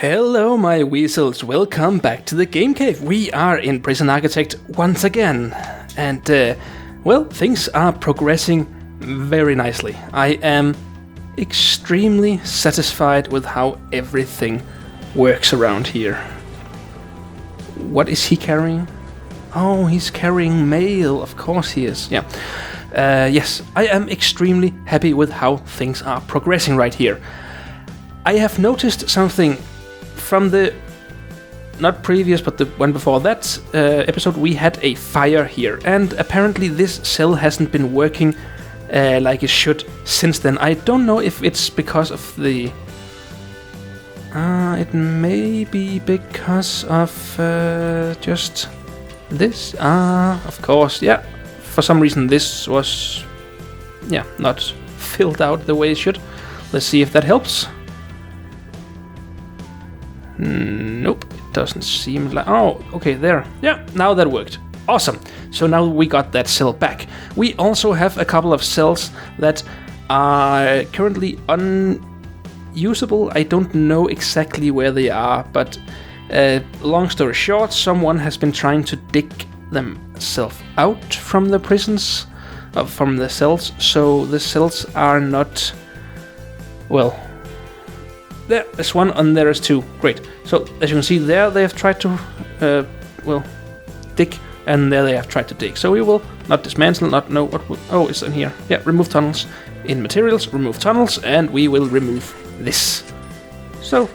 Hello, my weasels. Welcome back to the Game Cave. We are in Prison Architect once again. And, things are progressing very nicely. I am extremely satisfied with how everything works around here. What is he carrying? Oh, he's carrying mail. Of course he is. Yeah. Yes, I am extremely happy with how things are progressing right here. I have noticed something from the, not previous, but the one before that episode. We had a fire here, and apparently this cell hasn't been working like it should since then. I don't know if it's because of the... it may be because of just this. Of course, yeah. For some reason this was, not filled out the way it should. Let's see if that helps. Nope, it doesn't seem like... Oh, okay, there. Yeah, now that worked. Awesome. So now we got that cell back. We also have a couple of cells that are currently unusable. I don't know exactly where they are, but long story short, someone has been trying to dig themselves out from the prisons, from the cells, so the cells are not... Well... There's one and there is two. Great. So, as you can see there, they have tried to, dig, and there they have tried to dig. So we will not dismantle, not know what... Oh, it's in here. Yeah, remove tunnels. In materials, remove tunnels, and we will remove this. So,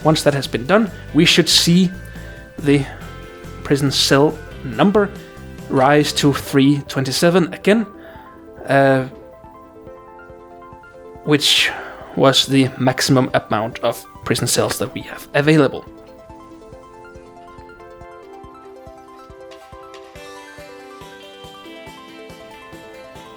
once that has been done, we should see the prison cell number rise to 327 again, which was the maximum amount of prison cells that we have available.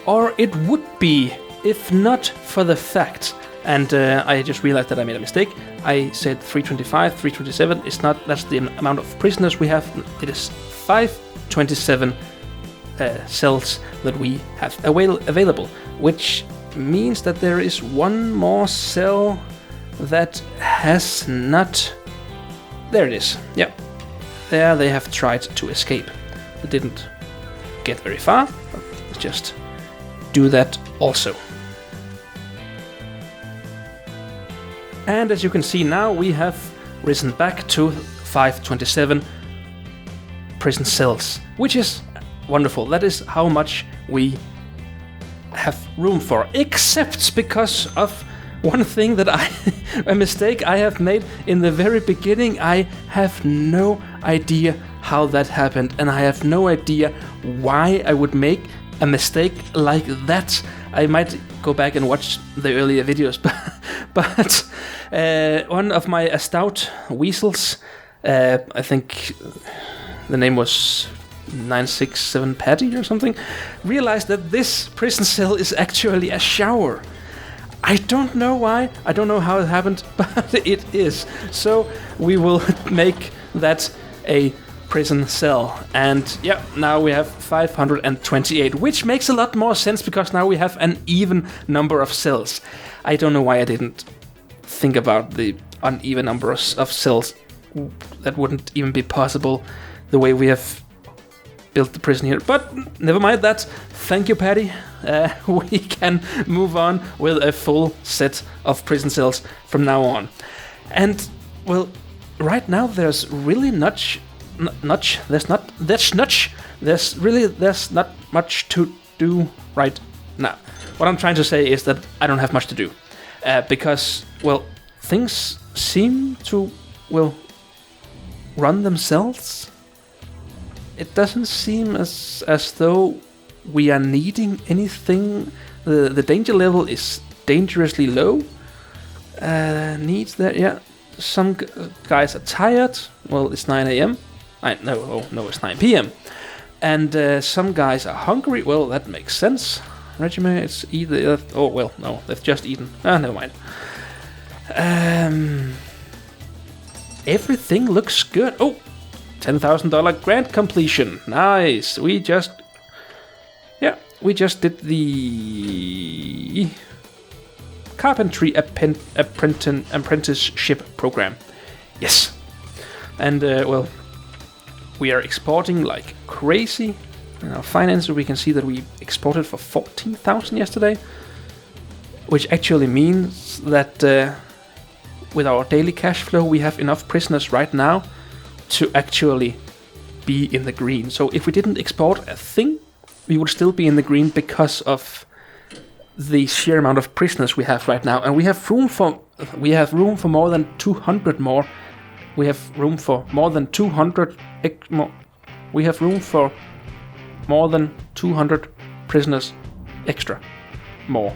Or it would be, if not for the fact, and I just realized that I made a mistake. I said 325, 327, it's not, that's the amount of prisoners we have. It is 527 cells that we have available, which means that there is one more cell that has not... There it is. Yeah. There they have tried to escape. They didn't get very far. Let's just do that also. And as you can see now, we have risen back to 527 prison cells, which is wonderful. That is how much we have room for, except because of one thing that a mistake I have made in the very beginning. I have no idea how that happened, and I have no idea why I would make a mistake like that. I might go back and watch the earlier videos, but one of my stout weasels, I think the name was 967 Patty or something, realized that this prison cell is actually a shower. I don't know why, I don't know how it happened, but it is. So we will make that a prison cell. And yeah, now we have 528, which makes a lot more sense because now we have an even number of cells. I don't know why I didn't think about the uneven number of cells. That wouldn't even be possible the way we have built the prison here, but never mind that. Thank you, Patty. We can move on with a full set of prison cells from now on. And well, right now there's really there's not much to do right now. What I'm trying to say is that I don't have much to do because things seem to run themselves. It doesn't seem as though we are needing anything. The danger level is dangerously low. Needs that, yeah. Some guys are tired. Well, it's 9 a.m. It's 9 p.m. And some guys are hungry. Well, that makes sense. Regiment, it's either... no, they've just eaten. Never mind. Everything looks good. Oh! $10,000 grant completion. Nice. We just did the carpentry apprenticeship program. Yes. And, well, we are exporting like crazy. In our finances, we can see that we exported for 14,000 yesterday, which actually means that with our daily cash flow, we have enough prisoners right now to actually be in the green. So if we didn't export a thing, we would still be in the green because of the sheer amount of prisoners we have right now. And we have room for more than 200 more. We have room for more than 200 more. We have room for more than 200 prisoners extra. More.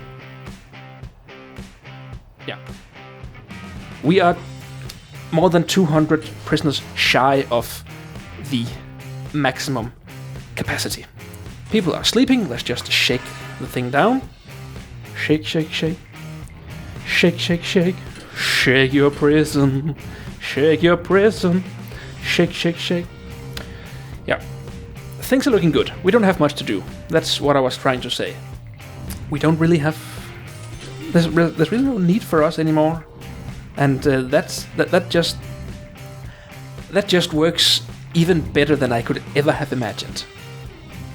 Yeah. We are more than 200 prisoners shy of the maximum capacity. People are sleeping. Let's just shake the thing down. Shake, shake, shake. Shake, shake, shake. Shake your prison. Shake your prison. Shake, shake, shake. Yeah. Things are looking good. We don't have much to do. That's what I was trying to say. We don't really have... There's really no need for us anymore. And that just works even better than I could ever have imagined.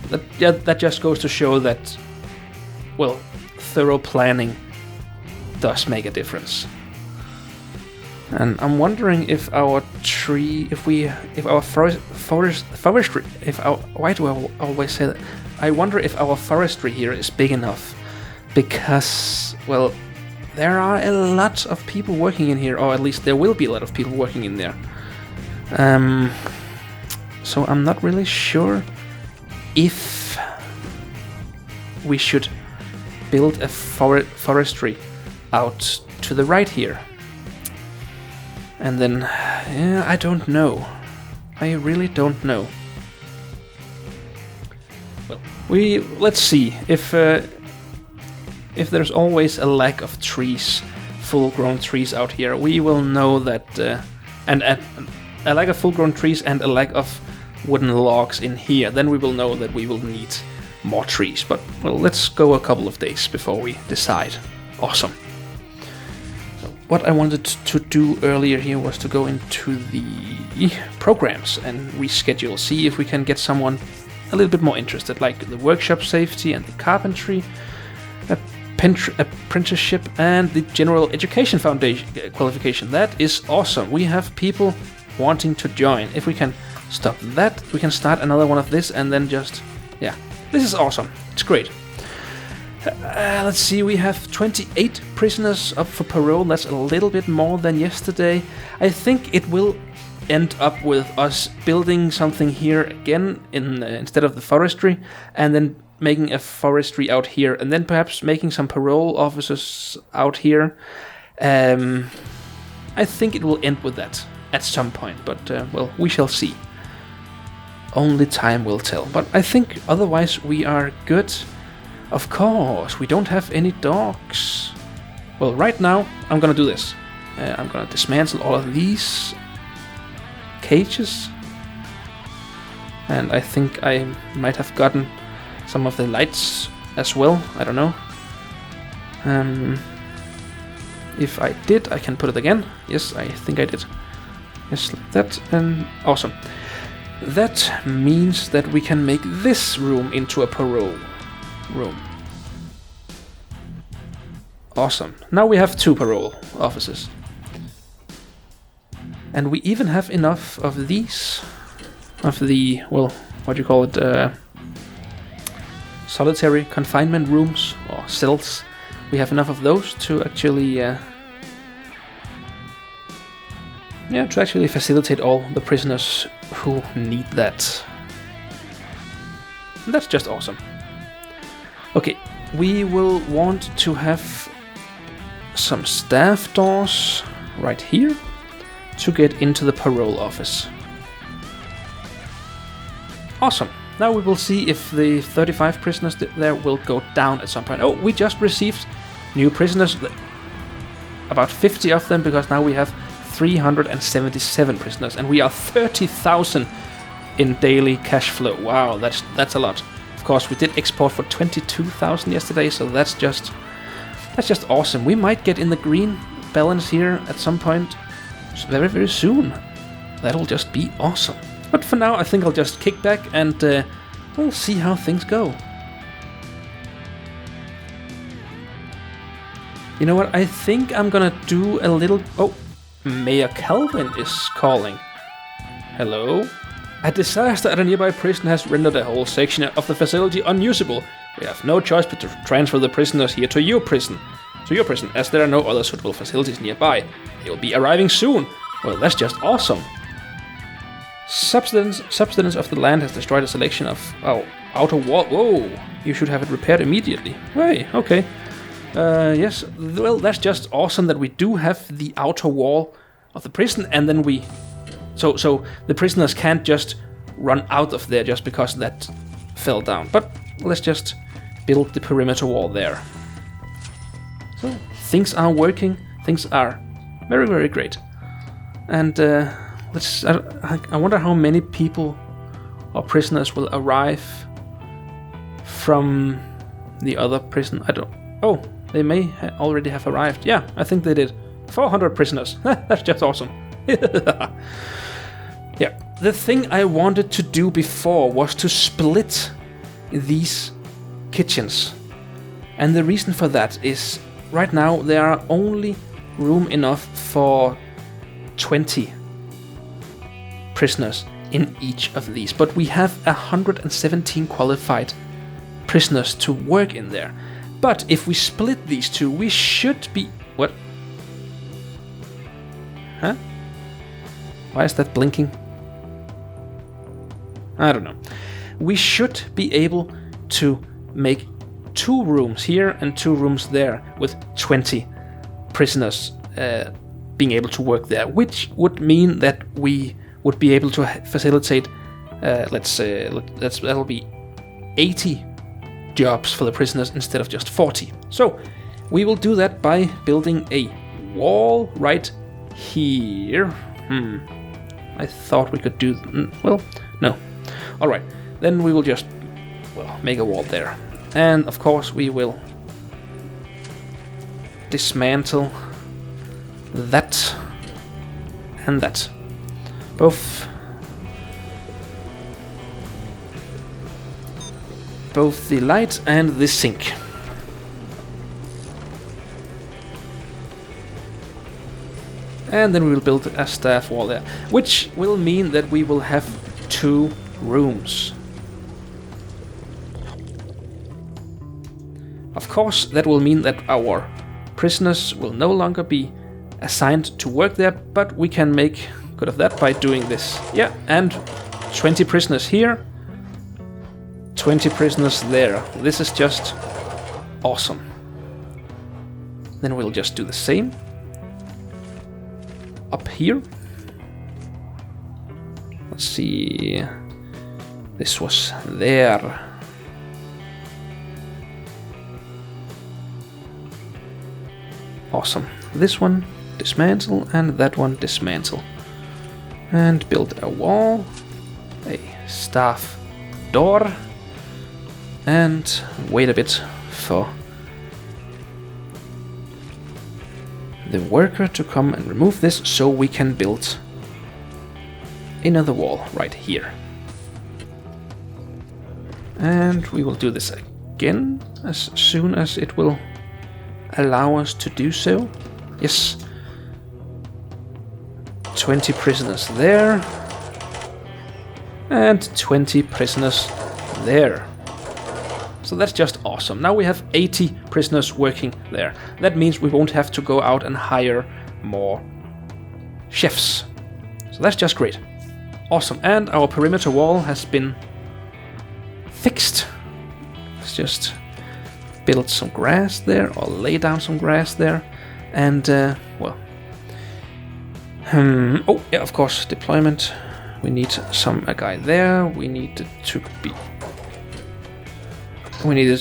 That just goes to show that, well, thorough planning does make a difference. And I'm wondering if our forestry, why do I always say that? I wonder if our forestry here is big enough, because, well, there are a lot of people working in here, or at least there will be a lot of people working in there. So I'm not really sure if we should build a forestry out to the right here. And then, yeah, I don't know. I really don't know. Well, let's see if there's always a lack of trees, full-grown trees out here. We will know that, and a lack of full-grown trees and a lack of wooden logs in here. Then we will know that we will need more trees. But well, let's go a couple of days before we decide. Awesome. What I wanted to do earlier here was to go into the programs and reschedule, see if we can get someone a little bit more interested, like the workshop safety and the carpentry, apprenticeship, and the general education foundation qualification. That is awesome. We have people wanting to join. If we can stop that, we can start another one of this, and then just, yeah, this is awesome. It's great. Let's see, we have 28 prisoners up for parole. That's a little bit more than yesterday. I think it will end up with us building something here again instead of the forestry, and then making a forestry out here, and then perhaps making some parole officers out here. I think it will end with that at some point, but well, we shall see. Only time will tell. But I think otherwise we are good. Of course, we don't have any dogs. Well, right now, I'm gonna do this. I'm gonna dismantle all of these cages. And I think I might have gotten some of the lights as well. I don't know. If I did, I can put it again. Yes, I think I did. Just like that, and awesome. That means that we can make this room into a parole room. Awesome. Now we have 2 parole officers. And we even have enough of these, of the, well, what do you call it, solitary confinement rooms, or cells. We have enough of those to actually, to actually facilitate all the prisoners who need that. And that's just awesome. Okay, we will want to have some staff doors right here to get into the parole office. Awesome. Now we will see if the 35 prisoners there will go down at some point. Oh, we just received new prisoners. About 50 of them, because now we have 377 prisoners, and we are 30,000 in daily cash flow. Wow, that's a lot. Of course, we did export for 22,000 yesterday, so that's just awesome. We might get in the green balance here at some point. very, very soon. That'll just be awesome. But for now, I think I'll just kick back and we'll see how things go. You know what? I think I'm gonna do a little... Oh, Mayor Calvin is calling. Hello? A disaster at a nearby prison has rendered a whole section of the facility unusable. We have no choice but to transfer the prisoners here to your prison, as there are no other suitable facilities nearby. They will be arriving soon. Well, that's just awesome. Subsidence of the land has destroyed a selection of outer wall. Whoa, you should have it repaired immediately. Hey, okay. Yes, well, that's just awesome that we do have the outer wall of the prison, and then we... So the prisoners can't just run out of there just because that fell down. But let's just build the perimeter wall there. So things are working. Things are very, very great. And I wonder how many people or prisoners will arrive from the other prison. Oh, they may already have arrived. Yeah, I think they did. 400 prisoners. That's just awesome. Yeah, the thing I wanted to do before was to split these kitchens. And the reason for that is right now there are only room enough for 20 prisoners in each of these. But we have 117 qualified prisoners to work in there. But if we split these two, we should be... What? Huh? Why is that blinking? I don't know. We should be able to make 2 rooms here and 2 rooms there with 20 prisoners being able to work there, which would mean that we would be able to facilitate, that'll be 80 jobs for the prisoners instead of just 40. So we will do that by building a wall right here. I thought we could do... Well, no. Alright, then we will just, make a wall there. And of course we will dismantle that and that. Both the light and the sink. And then we will build a staff wall there, which will mean that we will have 2 rooms. Of course, that will mean that our prisoners will no longer be assigned to work there, but we can make good of that by doing this. Yeah, and 20 prisoners here, 20 prisoners there. This is just awesome. Then we'll just do the same up here. Let's see. This was there. Awesome. This one dismantle and that one dismantle. And build a wall, a staff door, and wait a bit for the worker to come and remove this so we can build another wall right here. And we will do this again as soon as it will allow us to do so. Yes. 20 prisoners there. And 20 prisoners there. So that's just awesome. Now we have 80 prisoners working there. That means we won't have to go out and hire more chefs. So that's just great. Awesome. And our perimeter wall has been fixed. Let's just build some grass there, or lay down some grass there. And, oh, yeah, of course, deployment. We need a guy there. We need it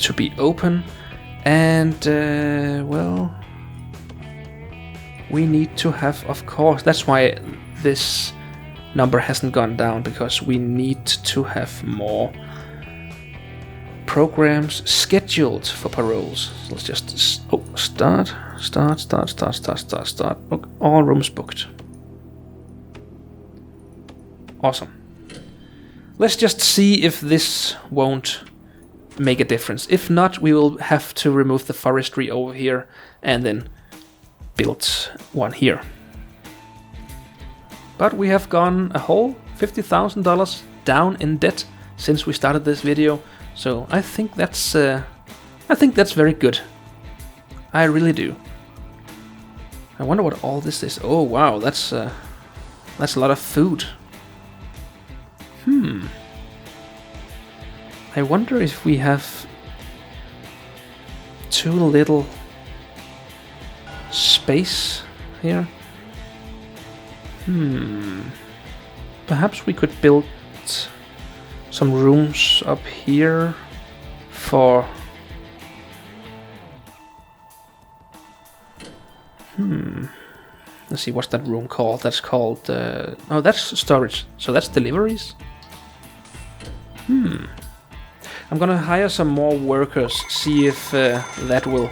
to be open. And, we need to have, of course, that's why this number hasn't gone down, because we need to have more programs scheduled for paroles. So let's just start. All rooms booked. Awesome. Let's just see if this won't make a difference. If not, we will have to remove the forestry over here and then build one here. But we have gone a whole $50,000 down in debt since we started this video, so I think that's very good. I really do. I wonder what all this is. Oh wow, that's a lot of food. I wonder if we have too little space here. Perhaps we could build some rooms up here for... Let's see, what's that room called? That's called... oh, that's storage. So that's deliveries? I'm gonna hire some more workers, see if that will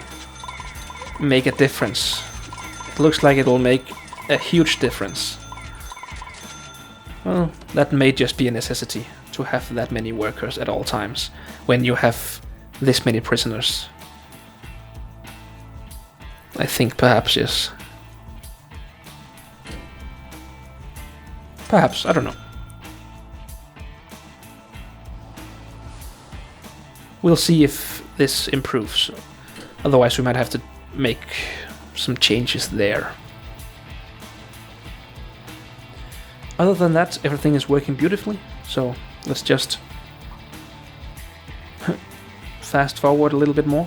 make a difference. It looks like it will make a huge difference. Well, that may just be a necessity to have that many workers at all times when you have this many prisoners. I think perhaps, yes. Perhaps, I don't know. We'll see if this improves. Otherwise we might have to make some changes there. Other than that, everything is working beautifully, so let's just fast forward a little bit more.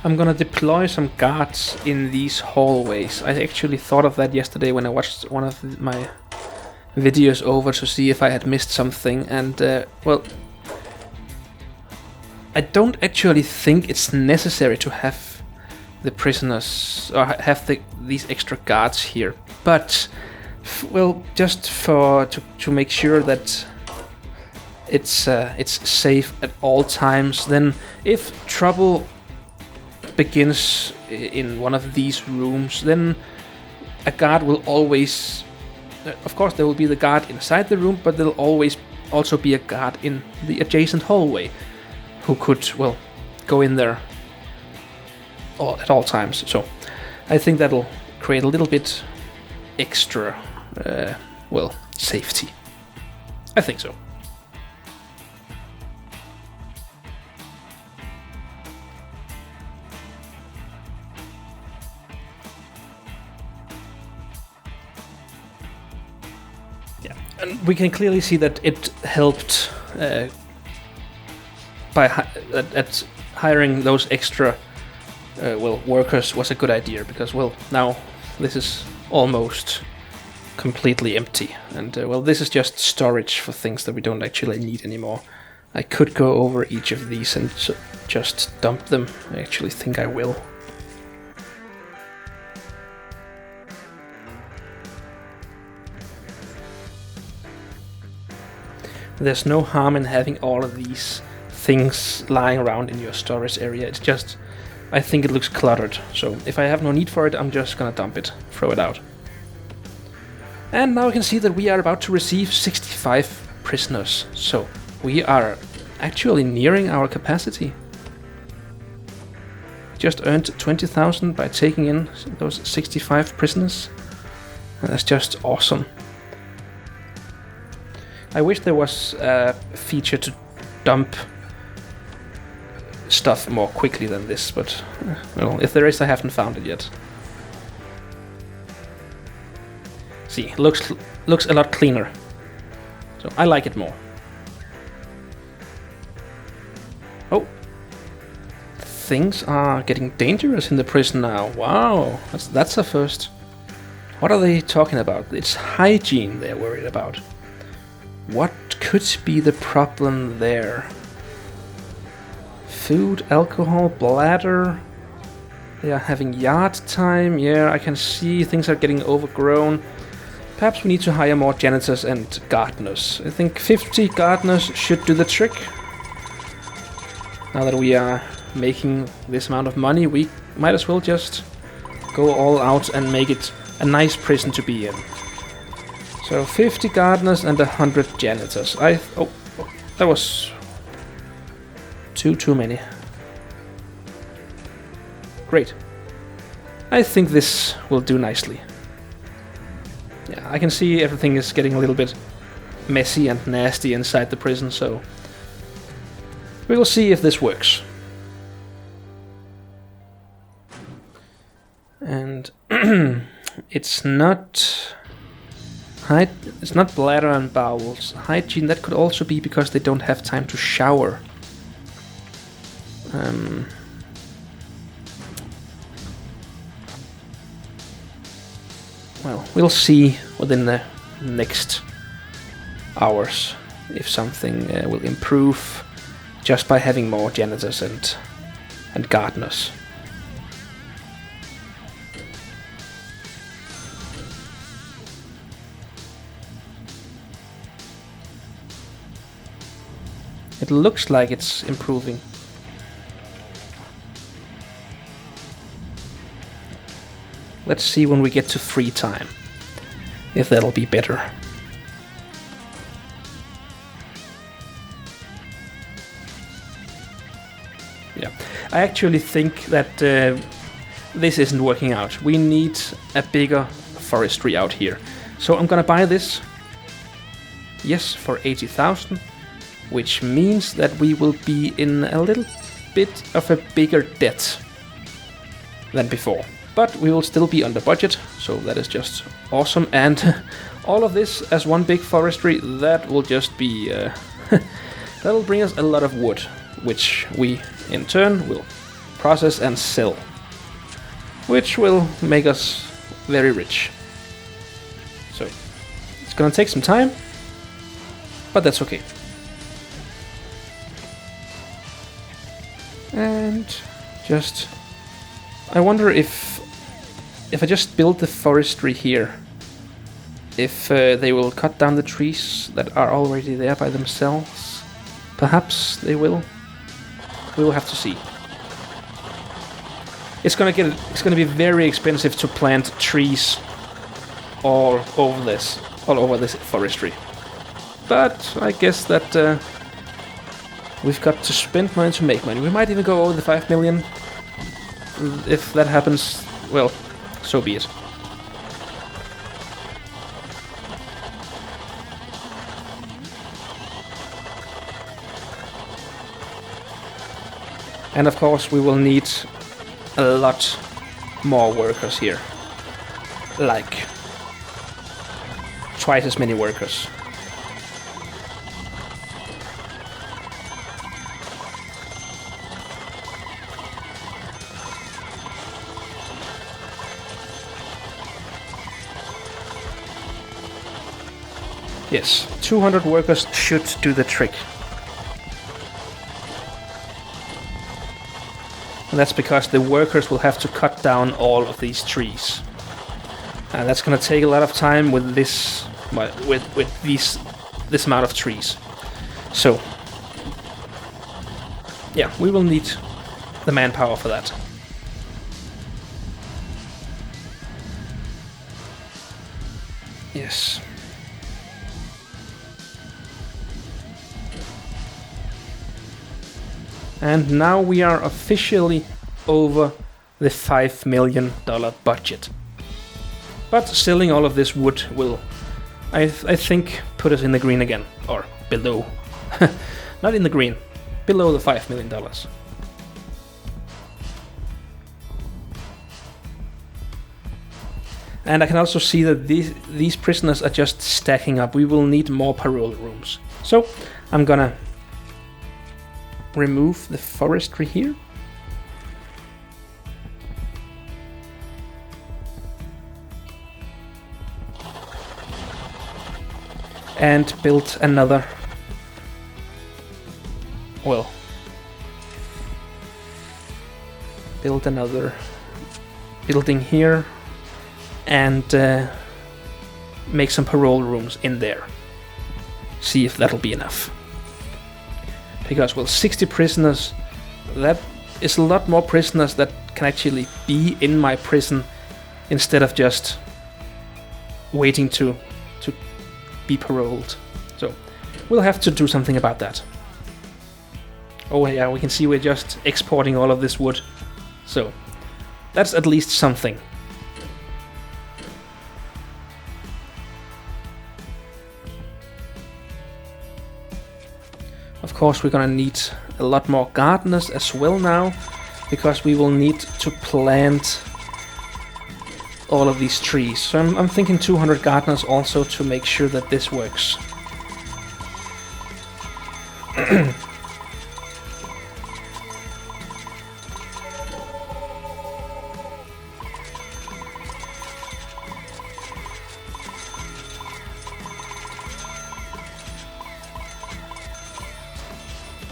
I'm gonna deploy some guards in these hallways. I actually thought of that yesterday when I watched one of my videos over to see if I had missed something, and well, I don't actually think it's necessary to have the prisoners or have these extra guards here, but well, just to make sure that it's safe at all times. Then if trouble begins in one of these rooms, then a guard will always, of course there will be the guard inside the room, but there'll always also be a guard in the adjacent hallway who could, well, go in there at all times. So I think that'll create a little bit extra, well, safety. I think so. And we can clearly see that it helped by hiring those extra well, workers was a good idea, because, well, now this is almost completely empty, and well, this is just storage for things that we don't actually need anymore. I could go over each of these and just dump them. I actually think I will. There's no harm in having all of these things lying around in your storage area. It's just, I think it looks cluttered. So if I have no need for it, I'm just gonna dump it, throw it out. And now we can see that we are about to receive 65 prisoners. So we are actually nearing our capacity. Just earned 20,000 by taking in those 65 prisoners. And that's just awesome. I wish there was a feature to dump stuff more quickly than this, but well, if there is, I haven't found it yet. See, looks a lot cleaner, so I like it more. Oh, things are getting dangerous in the prison now. Wow, that's a first. What are they talking about? It's hygiene they're worried about. What could be the problem there? Food, alcohol, bladder. They are having yard time. Yeah, I can see things are getting overgrown. Perhaps we need to hire more janitors and gardeners. I think 50 gardeners should do the trick. Now that we are making this amount of money, we might as well just go all out and make it a nice prison to be in. So 50 gardeners and 100 janitors. Oh, that was too many. Great. I think this will do nicely. Yeah, I can see everything is getting a little bit messy and nasty inside the prison, so we will see if this works. And it's not bladder and bowels. Hygiene, that could also be because they don't have time to shower. Well, we'll see within the next hours if something will improve just by having more janitors and gardeners. It looks like it's improving. Let's see when we get to free time, if that'll be better. Yeah, I actually think that this isn't working out. We need a bigger forestry out here. So I'm gonna buy this, yes, for 80,000, which means that we will be in a little bit of a bigger debt than before. But we will still be under budget, so that is just awesome. And all of this as one big forestry, that will just be... that'll bring us a lot of wood, which we in turn will process and sell, which will make us very rich. So it's gonna take some time, but that's okay. And just... I wonder if I just build the forestry here, if they will cut down the trees that are already there by themselves. Perhaps they will. We will have to see. It's gonna be very expensive to plant trees all over this forestry. But I guess that we've got to spend money to make money. We might even go over the 5 million. If that happens, well, so be it. And of course we will need a lot more workers here. Like twice as many workers. Yes, 200 workers should do the trick. And that's because the workers will have to cut down all of these trees. And that's gonna take a lot of time with this this amount of trees. So yeah, we will need the manpower for that. Yes. And now we are officially over the $5 million budget. But selling all of this wood will, I think, put us in the green again. Or below. Not in the green. Below the $5 million. And I can also see that these prisoners are just stacking up. We will need more parole rooms. So I'm gonna remove the forestry here. And build another, well, build another building here and make some parole rooms in there. See if that'll be enough. Because, well, 60 prisoners, that is a lot more prisoners that can actually be in my prison instead of just waiting to be paroled. So we'll have to do something about that. Oh yeah, we can see we're just exporting all of this wood. So that's at least something. Of course, we're gonna need a lot more gardeners as well now, because we will need to plant all of these trees. So I'm thinking 200 gardeners also to make sure that this works.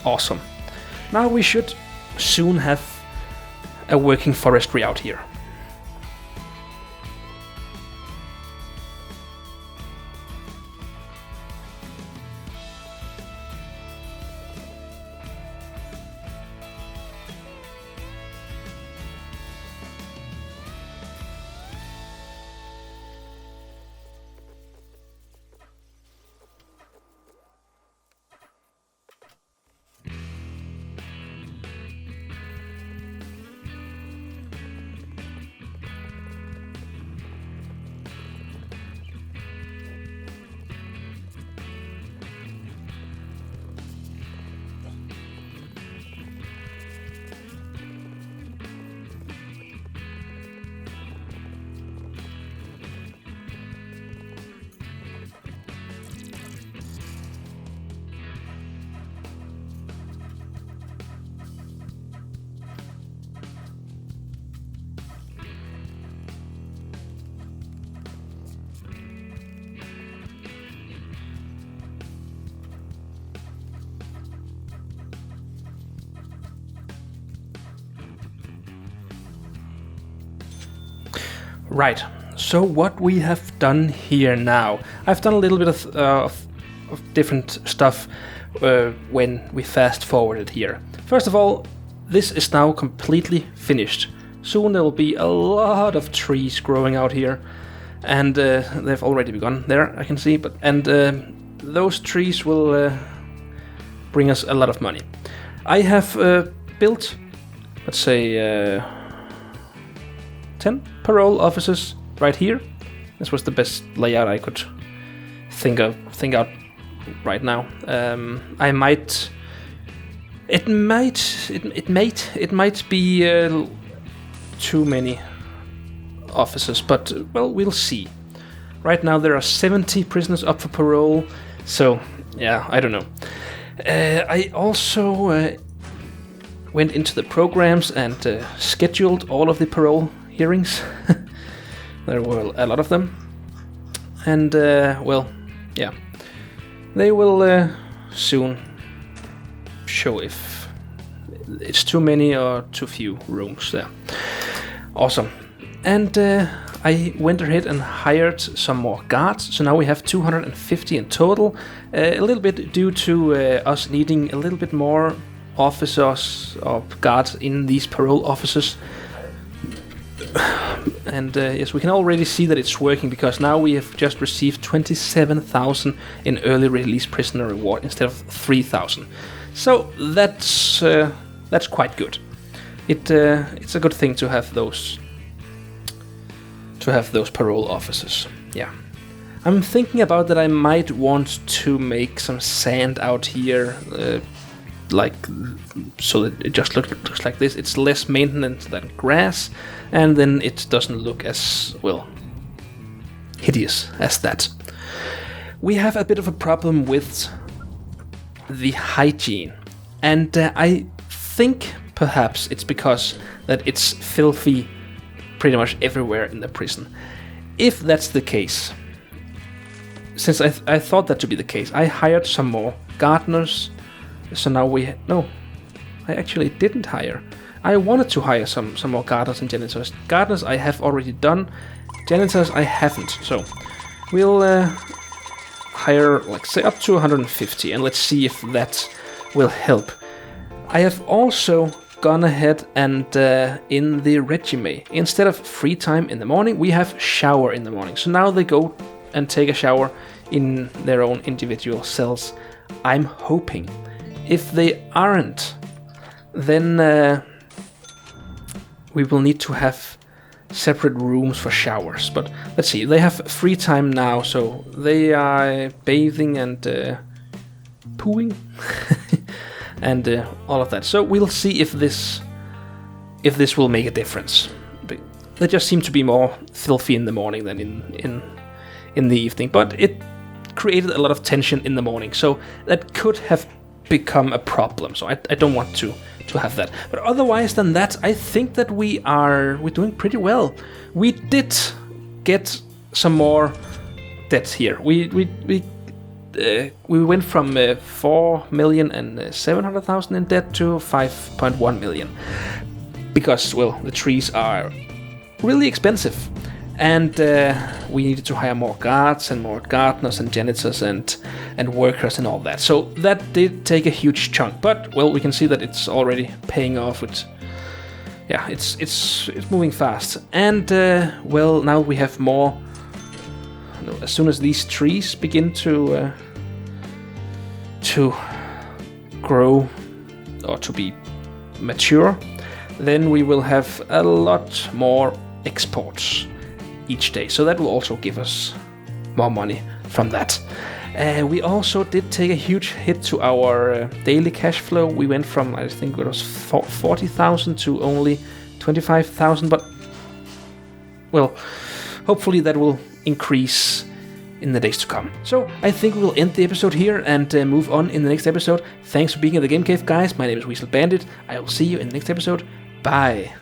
Awesome. Now we should soon have a working forestry out here. Right, so what we have done here now, I've done a little bit of different stuff when we fast forwarded here. First of all, this is now completely finished. Soon there will be a lot of trees growing out here, and they've already begun there, I can see, and those trees will bring us a lot of money. I have built, let's say, 10 parole offices right here. This was the best layout I could think out right now. It might be too many officers, but well, we'll see. Right now there are 70 prisoners up for parole, so yeah, I don't know. I also went into the programs and scheduled all of the parole hearings. There were a lot of them, and well, yeah, they will soon show if it's too many or too few rooms there. Awesome. And I went ahead and hired some more guards, so now we have 250 in total, a little bit due to us needing a little bit more officers or guards in these parole offices. And yes, we can already see that it's working, because now we have just received 27,000 in early release prisoner reward instead of 3,000. So that's quite good. It's a good thing to have those parole officers. Yeah, I'm thinking about that. I might want to make some sand out here, like so that it just looks like this. It's less maintenance than grass, and then it doesn't look as, well, hideous as that. We have a bit of a problem with the hygiene, and I think perhaps it's because that it's filthy pretty much everywhere in the prison. If that's the case, since I thought that to be the case, I hired some more gardeners. So now I actually didn't hire. I wanted to hire some more gardeners and janitors. Gardeners I have already done. Janitors I haven't. So we'll hire, like, say, up to 150, and let's see if that will help. I have also gone ahead and in the resume, instead of free time in the morning, we have shower in the morning. So now they go and take a shower in their own individual cells. I'm hoping. If they aren't, then we will need to have separate rooms for showers. But let's see, they have free time now, so they are bathing and pooing and all of that. So we'll see if this will make a difference. But they just seem to be more filthy in the morning than in the evening. But it created a lot of tension in the morning, so that could have become a problem. So I don't want to have that. But otherwise than that, I think that we're doing pretty well. We did get some more debt here. We went from 4,700,000 in debt to 5.1 million because, well, the trees are really expensive, and we needed to hire more guards and more gardeners and janitors and workers and all that. So that did take a huge chunk, but, well, we can see that it's already paying off. It's moving fast, and well, now we have more. As soon as these trees begin to grow or to be mature, then we will have a lot more exports each day. So that will also give us more money from that. We also did take a huge hit to our daily cash flow. We went from, I think it was 40,000 to only 25,000, but, well, hopefully that will increase in the days to come. So I think we will end the episode here and move on in the next episode. Thanks for being in the Game Cave, guys. My name is Weasel Bandit. I will see you in the next episode. Bye.